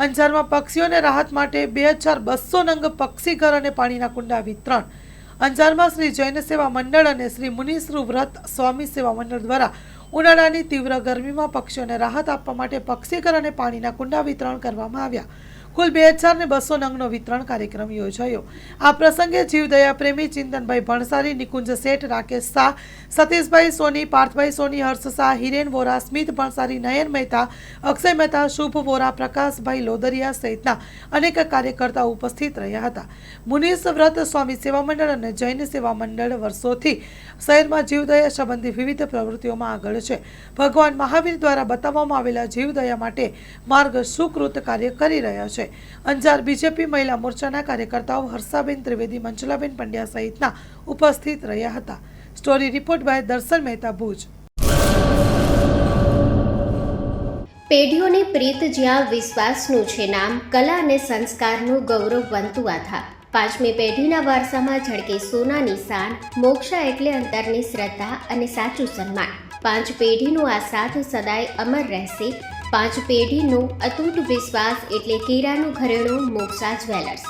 અંજારમાં પક્ષીઓને રાહત માટે 2200 નંગ પક્ષી ઘર અને પાણીના કુંડા વિતરણ. અંજારમાં શ્રી જૈન સેવા મંડળ અને શ્રી મુનિશ્રુ વ્રત સ્વામી સેવા મંડળ દ્વારા ઉનાળાની તીવ્ર ગરમીમાં પક્ષીઓને રાહત આપવા માટે પક્ષી ઘર અને પાણીના કુંડા વિતરણ કરવામાં આવ્યા. કુલ 2200 નંગનો વિતરણ કાર્યક્રમ યોજાયો. આ પ્રસંગે જીવદયા પ્રેમી ચિંતનભાઈ ભણસારી, નિકુંજ શેઠ, રાકેશ શાહ, સતીશભાઈ સોની, પાર્થભાઈ સોની, હર્ષ શાહ, હિરેન વોરા, સ્મિત ભણસારી, નયન મહેતા, અક્ષય મહેતા, શુભ વોરા, પ્રકાશભાઈ લોદરિયા સહિતના અનેક કાર્યકર્તાઓ ઉપસ્થિત રહ્યા હતા. મુનીસ વ્રત સ્વામી સેવા મંડળ અને જૈન સેવા મંડળ વર્ષોથી શહેરમાં જીવદયા સંબંધી વિવિધ પ્રવૃત્તિઓમાં આગળ છે. ભગવાન મહાવીર દ્વારા બતાવવામાં આવેલા જીવદયા માટે માર્ગ સુકૃત કાર્ય કરી રહ્યા છે. અંજાર બીજેપી મહિલા મોરચાના કાર્યકર્તાઓ હર્ષાબેન ત્રિવેદી, મંચલાબેન પંડ્યા સહિતના ઉપસ્થિત રહ્યા હતા. સ્ટોરી રિપોર્ટ બાય દર્શન મહેતા, ભુજ. પેઢીઓની પ્રીત જ્યાં વિશ્વાસનું છે નામ, કલા અને સંસ્કારનું ગૌરવ બનતું આધાર. પાંચમી પેઢીના વારસામાં ઝળકે સોનાની શાન, મોક્ષા એટલે અંતરની શ્રદ્ધા અને સાચું સન્માન. પાંચ પેઢીનું આ સાથ સદાય અમર રહેશે. પાંચ પેઢીનું અતૂટ વિશ્વાસ એટલે કેરાનું ઘરેણું મોક્ષા જ્વેલર્સ.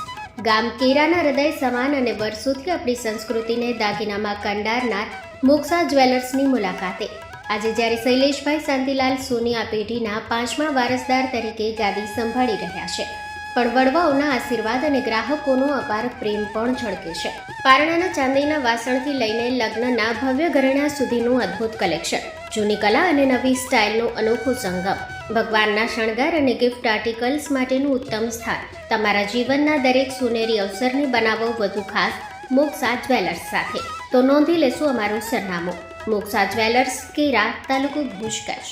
ગામ કેરાના હૃદય સમાન અને વર્ષોથી આપણી સંસ્કૃતિને દાગીનામાં કંડારનાર મોક્ષા જ્વેલર્સની મુલાકાતે આજે જ્યારે શૈલેષભાઈ શાંતિલાલ સોની આ પેઢીના પાંચમા વારસદાર તરીકે ગાદી સંભાળી રહ્યા છે, પણ વડવાઓના આશીર્વાદ અને ગ્રાહકોનો અપાર પ્રેમ પણ ઝળકે છે. પારણાના ચાંદીના વાસણથી લઈને લગ્નના ભવ્ય ઘરેણા સુધીનું અદ્ભુત કલેક્શન, જૂની કલા અને નવી સ્ટાઇલનો અનોખો સંગમ, ભગવાનના શણગાર અને ગિફ્ટ આર્ટિકલ્સ માટેનું ઉત્તમ સ્થાન. તમારા જીવનના દરેક સોનેરી અવસરને બનાવો વધુ ખાસ મોક્ષા જ્વેલર્સ સાથે. તો નોંધી લેશો અમારું સરનામું: મોક્ષા જ્વેલર્સ, કેરા, તાલુકો ભુજ, કચ્છ.